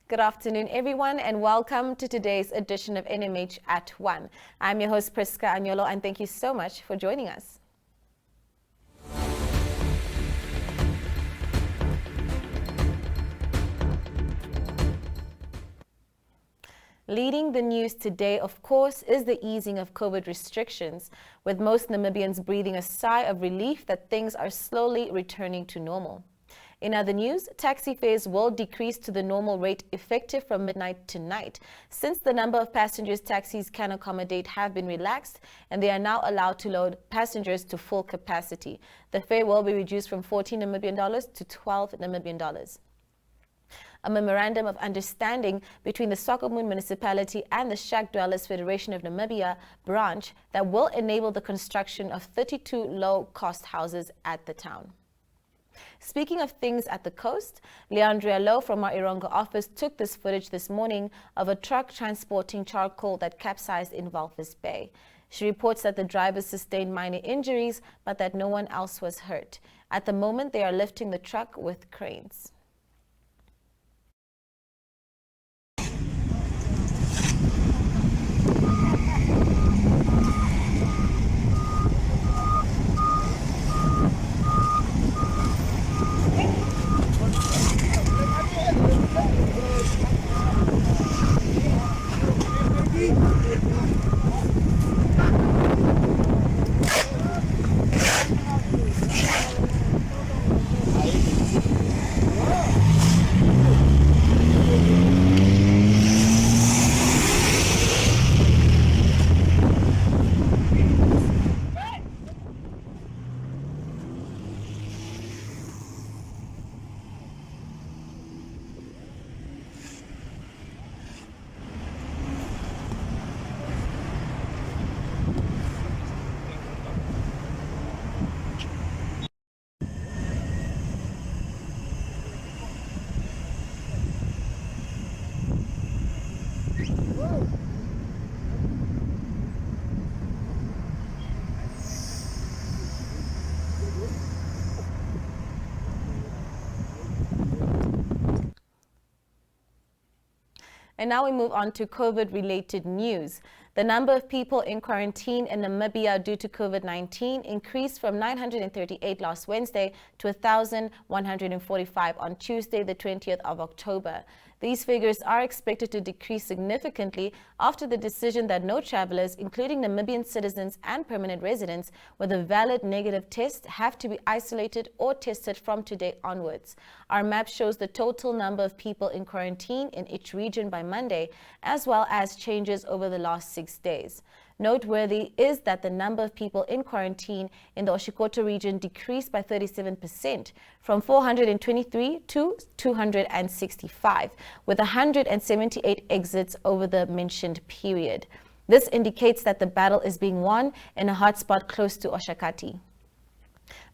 Good afternoon, everyone, and welcome to today's edition of NMH at 1. I'm your host, Priska Anyolo, and thank you so much for joining us. Leading the news today, of course, is the easing of COVID restrictions, with most Namibians breathing a sigh of relief that things are slowly returning to normal. In other news, taxi fares will decrease to the normal rate effective from midnight tonight, since the number of passengers taxis can accommodate have been relaxed and they are now allowed to load passengers to full capacity. The fare will be reduced from 14 Namibian dollars to 12 Namibian dollars. A memorandum of understanding between the Swakopmund municipality and the Shack Dwellers Federation of Namibia branch that will enable the construction of 32 low-cost houses at the town. Speaking of things at the coast, Leandria Lowe from our Irongo office took this footage this morning of a truck transporting charcoal that capsized in Walvis Bay. She reports that the driver sustained minor injuries, but that no one else was hurt. At the moment, they are lifting the truck with cranes. And now we move on to COVID-related news. The number of people in quarantine in Namibia due to COVID-19 increased from 938 last Wednesday to 1,145 on Tuesday, the 20th of October. These figures are expected to decrease significantly after the decision that no travelers, including Namibian citizens and permanent residents with a valid negative test, have to be isolated or tested from today onwards. Our map shows the total number of people in quarantine in each region by Monday, as well as changes over the last 6 days. Noteworthy is that the number of people in quarantine in the Oshikoto region decreased by 37%, from 423 to 265, with 178 exits over the mentioned period. This indicates that the battle is being won in a hotspot close to Oshakati.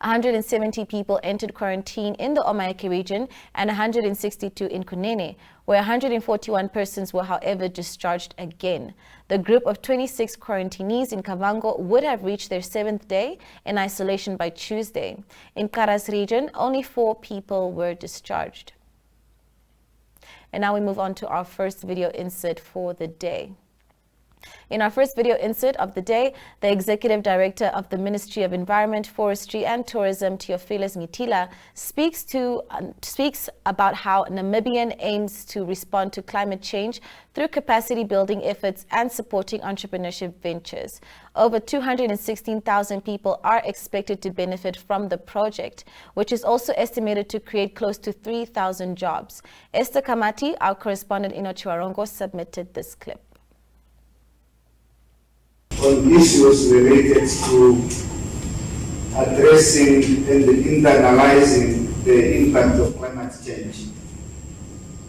170 people entered quarantine in the Omaeke region and 162 in Kunene, where 141 persons were, however, discharged again. The group of 26 quarantinees in Kavango would have reached their 7th day in isolation by Tuesday. In Karas region, only 4 people were discharged. And now we move on to our first video insert for the day. In our first video insert of the day, the Executive Director of the Ministry of Environment, Forestry and Tourism, Theophilus Ngitila, speaks about how Namibian aims to respond to climate change through capacity building efforts and supporting entrepreneurship ventures. Over 216,000 people are expected to benefit from the project, which is also estimated to create close to 3,000 jobs. Esther Kamati, our correspondent in Ochiwarongo, submitted this clip. On issues related to addressing and internalizing the impact of climate change,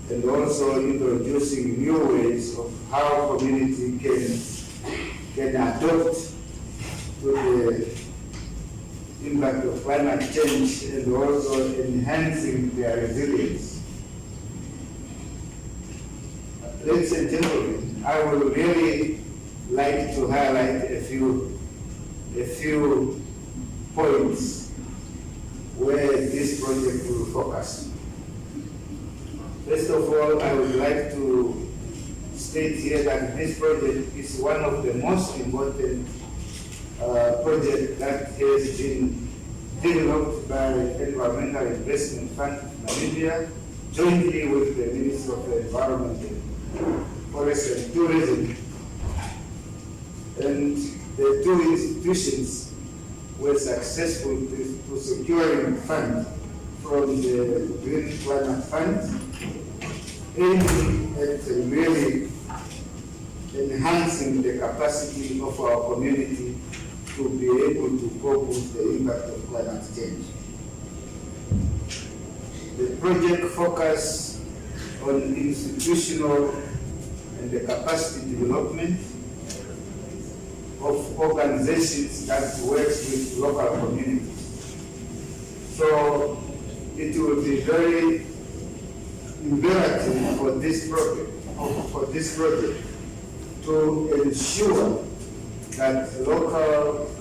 and also introducing new ways of how community can adapt to the impact of climate change and also enhancing their resilience. Ladies and gentlemen, I will really like to highlight a few points where this project will focus. First of all, I would like to state here that this project is one of the most important projects that has been developed by Environmental Investment Fund of Namibia, jointly with the Ministry of Environment and Forest and Tourism. And the two institutions were successful to securing funds from the Green Climate Fund, aiming at really enhancing the capacity of our community to be able to cope with the impact of climate change. The project focuses on institutional and the capacity development of organizations that work with local communities. So it will be very imperative for this project to ensure that local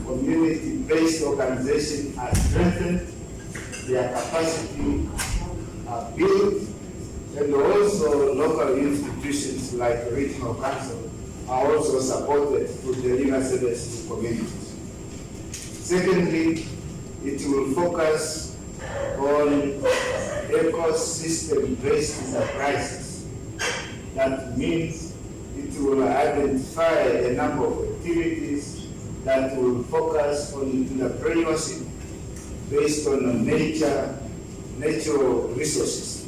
community-based organizations are strengthened, their capacity are built, and also local institutions like regional council are also supported to deliver service to communities. Secondly, it will focus on ecosystem-based enterprises. That means it will identify a number of activities that will focus on entrepreneurship based on natural resources.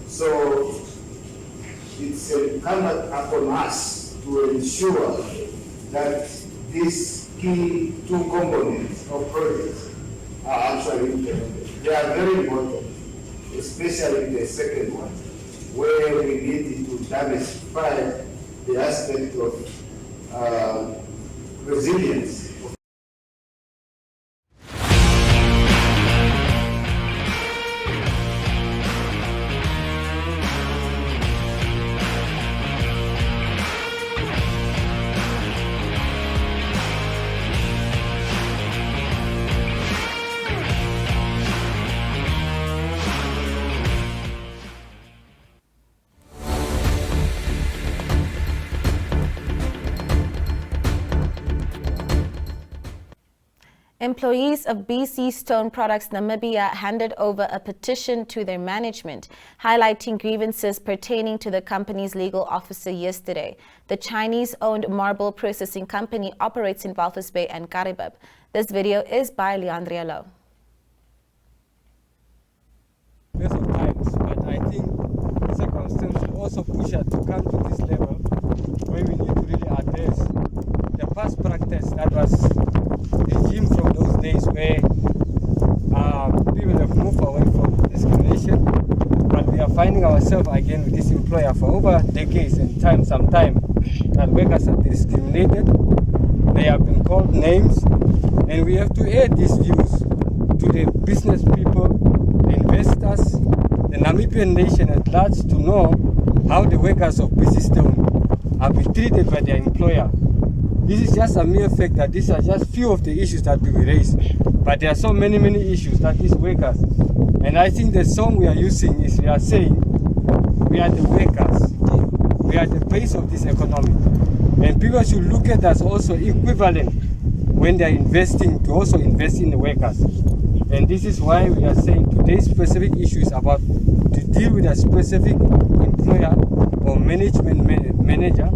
So it's incumbent upon us to ensure that these key two components of projects are actually implemented. They are very important, especially the second one, where we need to diversify the aspect of resilience. Employees of BC Stone Products Namibia handed over a petition to their management, highlighting grievances pertaining to the company's legal officer yesterday. The Chinese-owned marble processing company operates in Walvis Bay and Karibab. This video is by Leandria Lowe. Best of times, but I think circumstances also push us to come to this level where we need to really address the past practice that was regime from those days where people have moved away from discrimination, but we are finding ourselves again with this employer for over decades and some time that workers are discriminated, they have been called names, and we have to add these views to the business people, the investors, the Namibian nation at large to know how the workers of BC Stone are being treated by their employer. This is just a mere fact that these are just few of the issues that we raise, but there are so many issues that these workers, and I think the song we are using is we are saying we are the workers, we are the base of this economy, and people should look at us also equivalent when they are investing to also invest in the workers. And this is why we are saying today's specific issue is about to deal with a specific employer or management manager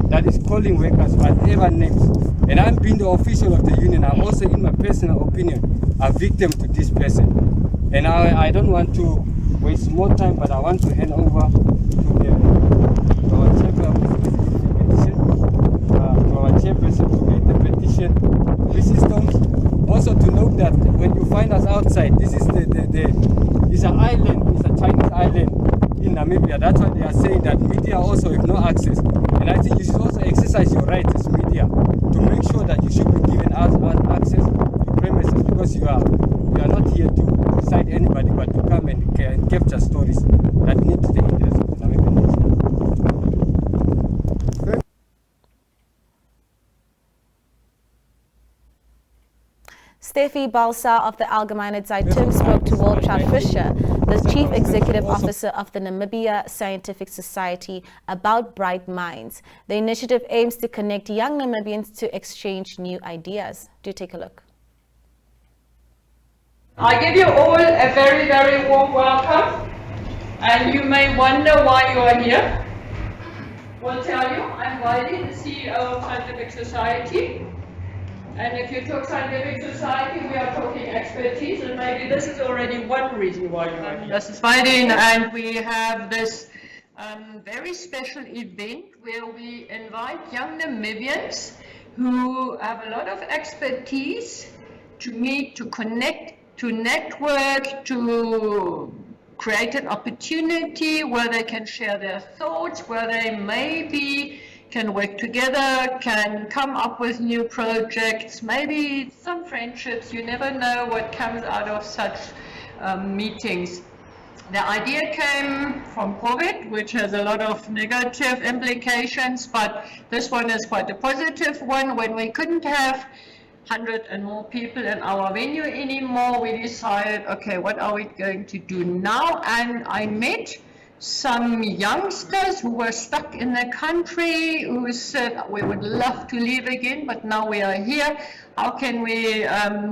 that is calling workers whatever names. And I'm being the official of the union. I'm also, in my personal opinion, a victim to this person. And I don't want to waste more time, but I want to hand over to our chairperson to read the petition. This is also to note that when you find us outside, this is it's an island, it's a Chinese island in Namibia. That's why they are saying that media also have no access. And I think you should also exercise your rights as media to make sure that you should be given access to premises, because you are not here to cite anybody, but to come and capture stories that need the interest of the Namibian nation. Steffi Balsa of the Allgemeine Zeitung spoke to Waltraud Fischer, the Chief Executive Officer of the Namibia Scientific Society, about Bright Minds. The initiative aims to connect young Namibians to exchange new ideas. Do take a look. I give you all a very, very warm welcome, and you may wonder why you are here. We'll tell you. I'm Wiley, the CEO of Scientific Society. And if you talk Scientific Society, we are talking expertise, and maybe this is already one reason why you are here. This is Wiley, and we have this very special event where we invite young Namibians who have a lot of expertise to meet, to connect, to network, to create an opportunity where they can share their thoughts, where they maybe can work together, can come up with new projects, maybe some friendships. You never know what comes out of such meetings. The idea came from COVID, which has a lot of negative implications, but this one is quite a positive one. When we couldn't have 100 and more people in our venue anymore, we decided, okay, what are we going to do now? And I met some youngsters who were stuck in the country who said, we would love to leave again, but now we are here. How can we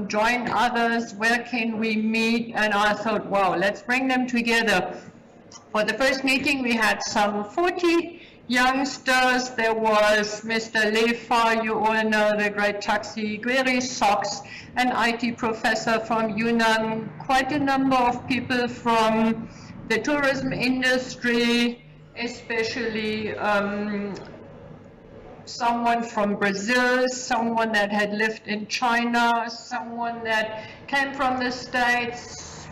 join others? Where can we meet? And I thought, wow, let's bring them together. For the first meeting, we had some 40 youngsters. There was Mr. Lefa, you all know, the great taxi, Gweri Sox, an IT professor from Yunnan, quite a number of people from the tourism industry, especially someone from Brazil, someone that had lived in China, someone that came from the States,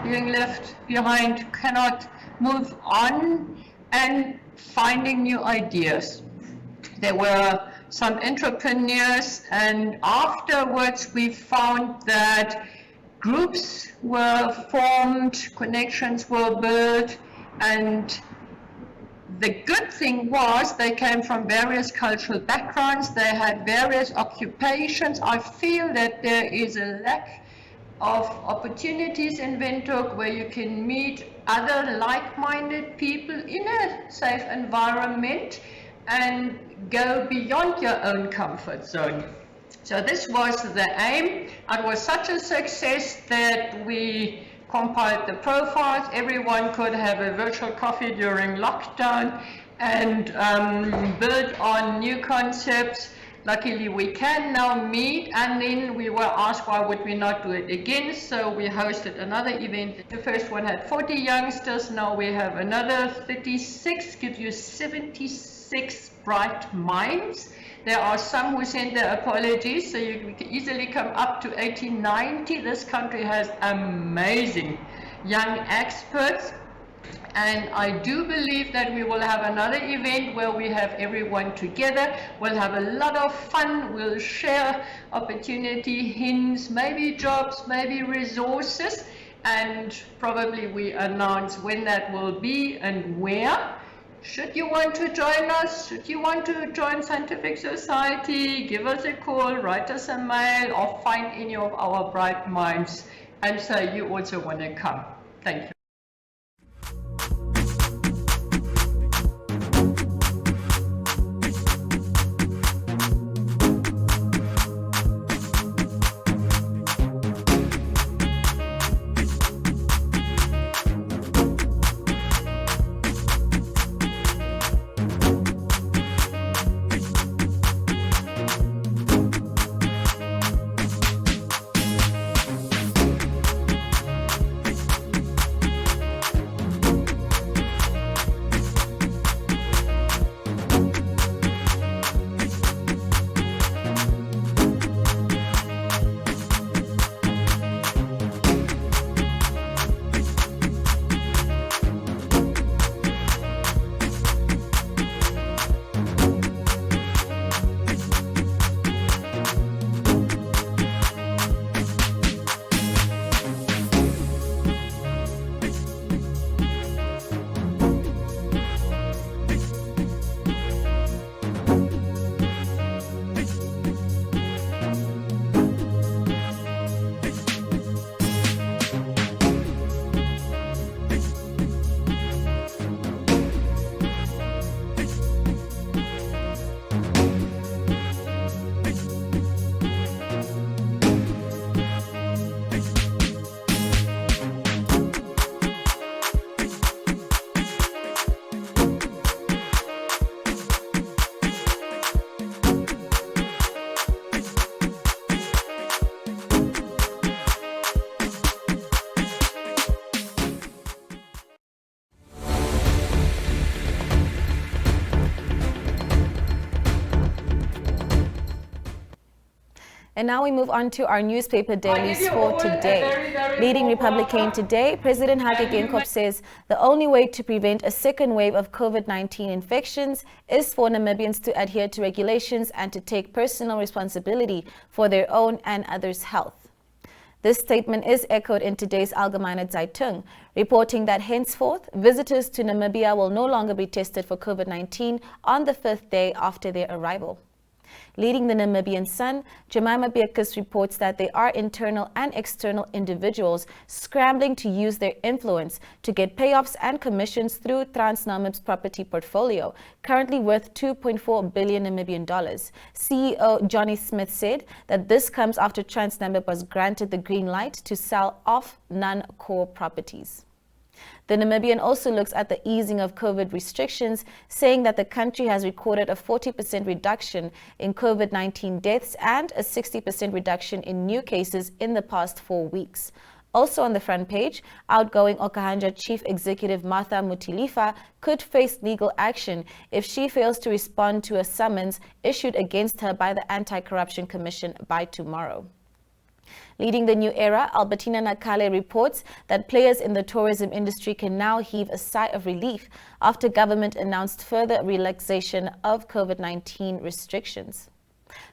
being left behind, cannot move on, and finding new ideas. There were some entrepreneurs, and afterwards we found that groups were formed, connections were built, and the good thing was they came from various cultural backgrounds, they had various occupations. I feel that there is a lack of opportunities in Windhoek where you can meet other like-minded people in a safe environment and go beyond your own comfort zone. So this was the aim. It was such a success that we compiled the profiles. Everyone could have a virtual coffee during lockdown and build on new concepts. Luckily we can now meet, and then we were asked why would we not do it again, so we hosted another event. The first one had 40 youngsters, now we have another 36, gives you 76 bright minds. There are some who send their apologies, so you can easily come up to 80, 90. This country has amazing young experts. And I do believe that we will have another event where we have everyone together. We'll have a lot of fun. We'll share opportunity, hints, maybe jobs, maybe resources. And probably we announce when that will be and where. Should you want to join us, should you want to join Scientific Society, give us a call, write us a mail, or find any of our bright minds and say you also want to come. Thank you. And now we move on to our newspaper dailies give you for all a today. very Leading full Republican profile. today, President Hage And you Geingob says the only way to prevent a second wave of COVID-19 infections is for Namibians to adhere to regulations and to take personal responsibility for their own and others' health. This statement is echoed in today's Allgemeine Zeitung, reporting that henceforth, visitors to Namibia will no longer be tested for COVID-19 on the 5th day after their arrival. Leading the Namibian Sun, Jemima Beerkus reports that there are internal and external individuals scrambling to use their influence to get payoffs and commissions through Transnamib's property portfolio, currently worth $2.4 billion Namibian dollars. CEO Johnny Smith said that this comes after Transnamib was granted the green light to sell off non-core properties. The Namibian also looks at the easing of COVID restrictions, saying that the country has recorded a 40% reduction in COVID-19 deaths and a 60% reduction in new cases in the past 4 weeks. Also on the front page, outgoing Okahanja Chief Executive Martha Mutilifa could face legal action if she fails to respond to a summons issued against her by the Anti-Corruption Commission by tomorrow. Leading the New Era, Albertina Nakale reports that players in the tourism industry can now heave a sigh of relief after government announced further relaxation of COVID-19 restrictions.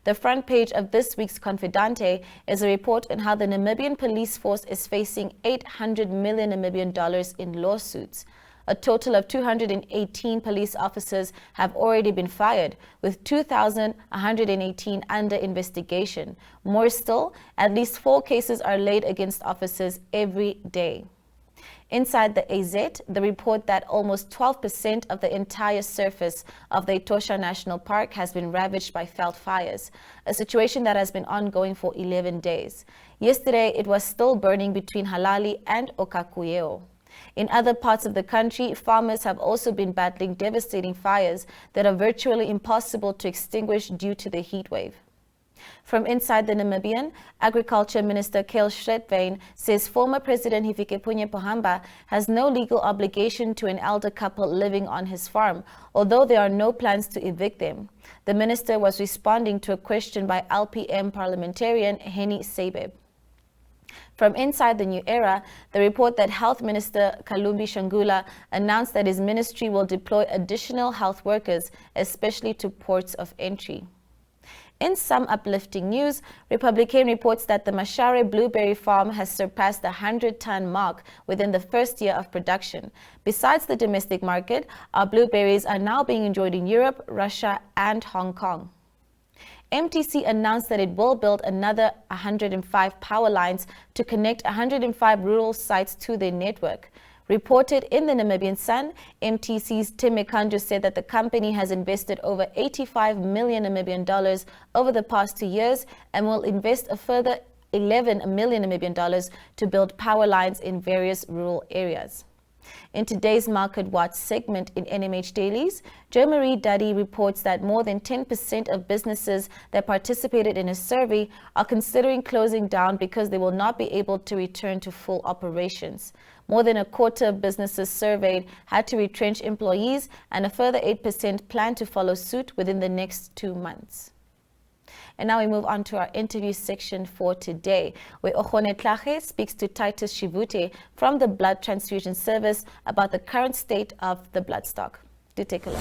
The front page of this week's Confidante is a report on how the Namibian police force is facing 800 million Namibian dollars in lawsuits. A total of 218 police officers have already been fired, with 2,118 under investigation. More still, at least 4 cases are laid against officers every day. Inside the AZ, the report that almost 12% of the entire surface of the Etosha National Park has been ravaged by veld fires, a situation that has been ongoing for 11 days. Yesterday, it was still burning between Halali and Okakuyeo. In other parts of the country, farmers have also been battling devastating fires that are virtually impossible to extinguish due to the heat wave. From inside the Namibian, Agriculture Minister Kale Schretveen says former President Hifikepunye Pohamba has no legal obligation to an elder couple living on his farm, although there are no plans to evict them. The minister was responding to a question by LPM parliamentarian Henny Sabeb. From inside the New Era, the report that Health Minister Kalumbi Shangula announced that his ministry will deploy additional health workers, especially to ports of entry. In some uplifting news, Republican reports that the Mashare blueberry farm has surpassed the 100-ton mark within the first year of production. Besides the domestic market, our blueberries are now being enjoyed in Europe, Russia, and Hong Kong. MTC announced that it will build another 105 power lines to connect 105 rural sites to their network. Reported in the Namibian Sun, MTC's Tim Mekanjo said that the company has invested over 85 million Namibian dollars over the past 2 years and will invest a further 11 million Namibian dollars to build power lines in various rural areas. In today's Market Watch segment in NMH Dailies, Jo Marie Duddy reports that more than 10% of businesses that participated in a survey are considering closing down because they will not be able to return to full operations. More than a quarter of businesses surveyed had to retrench employees, and a further 8% plan to follow suit within the next 2 months. And now we move on to our interview section for today, where Okhone Tlhache speaks to Titus Shivute from the Blood Transfusion Service about the current state of the blood stock. Do take a look.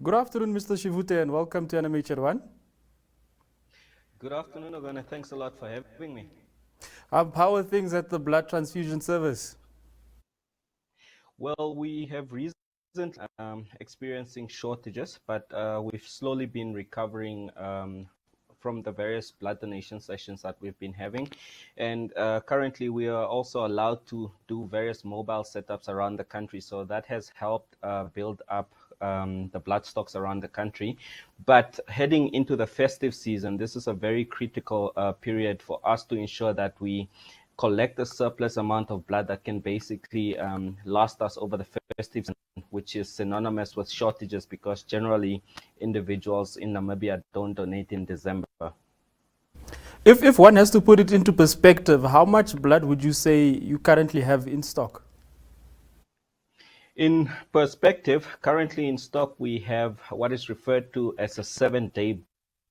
Good afternoon, Mr. Shivute, and welcome to NMH One. Good afternoon, Ogana. Thanks a lot for having me. How are things at the Blood Transfusion Service? Well, we have recently experiencing shortages, but we've slowly been recovering from the various blood donation sessions that we've been having. And currently we are also allowed to do various mobile setups around the country. So that has helped build up the blood stocks around the country. But heading into the festive season, this is a very critical period for us to ensure that we collect a surplus amount of blood that can basically last us over the festive season, which is synonymous with shortages because generally individuals in Namibia don't donate in December. If one has to put it into perspective, how much blood would you say you currently have in stock? In perspective, currently in stock, we have what is referred to as a 7-day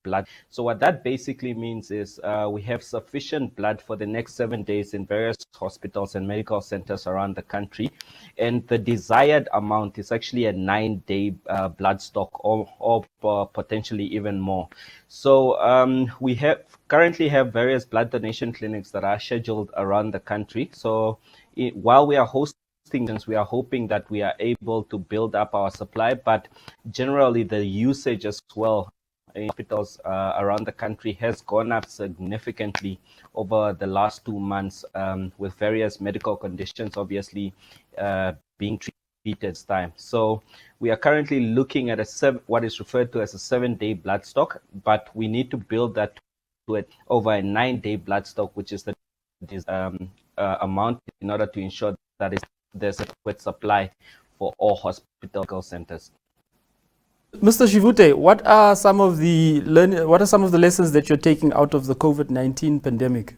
blood. So what that basically means is we have sufficient blood for the next 7 days in various hospitals and medical centers around the country. And the desired amount is actually a 9-day blood stock or potentially even more. So we currently have various blood donation clinics that are scheduled around the country. So while we are hosting, we are hoping that we are able to build up our supply, but generally the usage as well in hospitals around the country has gone up significantly over the last 2 months, with various medical conditions obviously being treated this time. So we are currently looking at what is referred to as a 7-day blood stock, but we need to build that to it over a 9-day blood stock, which is the amount, in order to ensure that there's a adequate supply for all hospital centers. Mr. Shivute, what are some of the lessons that you're taking out of the COVID-19 pandemic?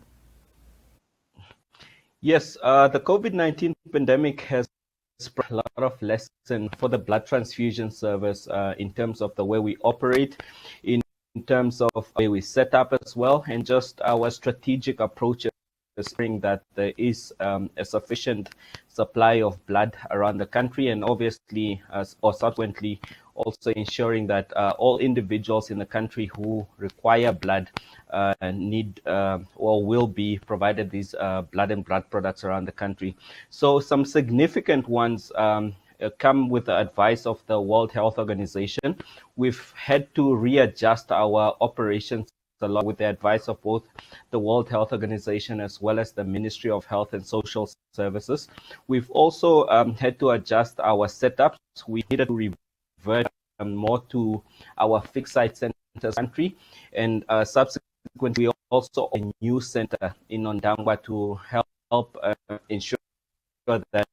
Yes, the COVID-19 pandemic has brought a lot of lessons for the blood transfusion service in terms of the way we operate, in terms of the way we set up as well, and just our strategic approaches, ensuring that there is a sufficient supply of blood around the country, and obviously, or subsequently, also ensuring that all individuals in the country who require blood need or will be provided these blood and blood products around the country. So some significant ones come with the advice of the World Health Organization. We've had to readjust our operations along with the advice of both the World Health Organization as well as the Ministry of Health and Social Services. We've also had to adjust our setups. We needed to revert more to our fixed site centers country, and subsequently also a new center in Ondangwa to help ensure that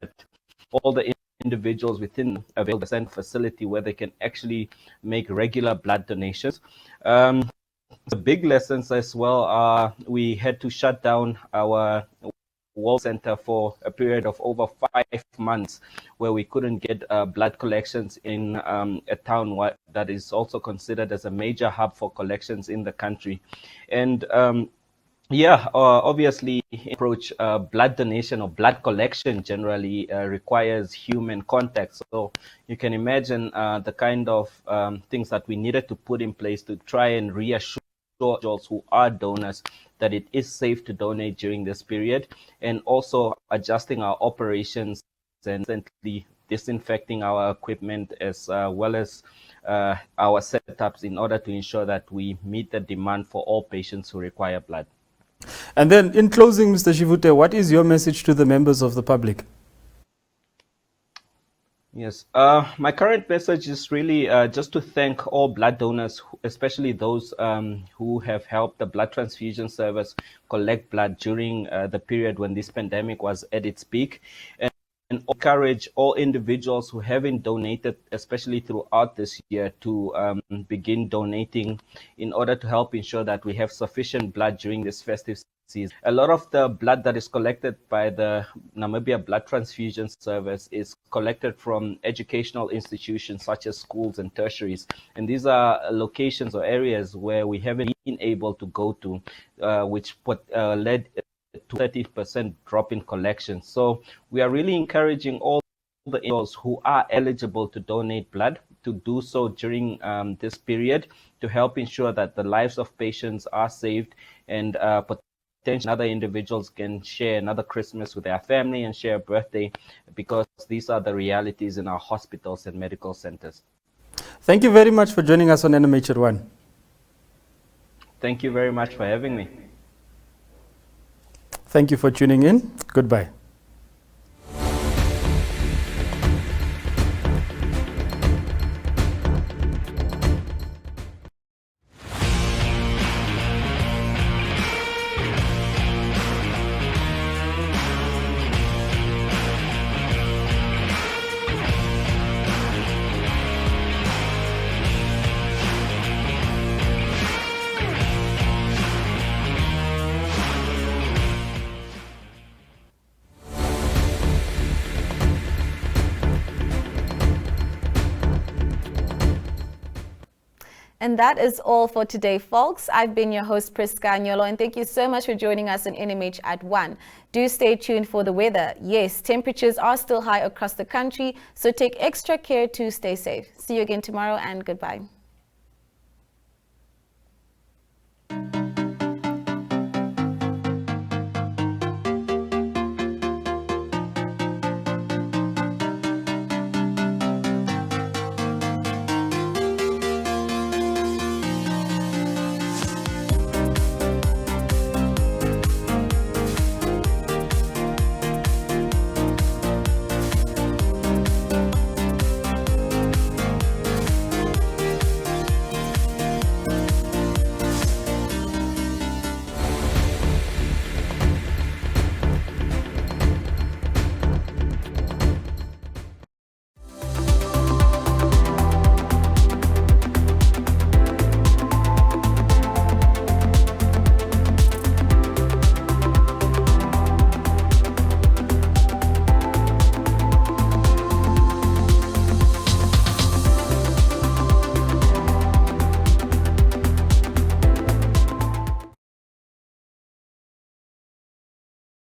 all the individuals within a available facility where they can actually make regular blood donations. The big lessons as well are we had to shut down our World Center for a period of over 5 months, where we couldn't get blood collections in a town that is also considered as a major hub for collections in the country. And obviously, approach blood donation or blood collection generally requires human contact. So you can imagine the kind of things that we needed to put in place to try and reassure individuals who are donors that it is safe to donate during this period, and also adjusting our operations and constantly disinfecting our equipment as well as our setups in order to ensure that we meet the demand for all patients who require blood. And then in closing, Mr. Shivute, what is your message to the members of the public? Yes, my current message is really just to thank all blood donors, especially those who have helped the blood transfusion service collect blood during the period when this pandemic was at its peak, and encourage all individuals who haven't donated, especially throughout this year, to begin donating in order to help ensure that we have sufficient blood during this festive season. A lot of the blood that is collected by the Namibia Blood Transfusion Service is collected from educational institutions such as schools and tertiaries. And these are locations or areas where we haven't been able to go to, which led to 30% drop in collections. So we are really encouraging all the individuals who are eligible to donate blood to do so during this period, to help ensure that the lives of patients are saved, and other individuals can share another Christmas with their family and share a birthday, because these are the realities in our hospitals and medical centers. Thank you very much for joining us on NMH at 1. Thank you very much for having me. Thank you for tuning in. Goodbye. And that is all for today, folks. I've been your host, Priska Nyolo, and thank you so much for joining us on NMH at 1. Do stay tuned for the weather. Yes, temperatures are still high across the country, so take extra care to stay safe. See you again tomorrow, and goodbye.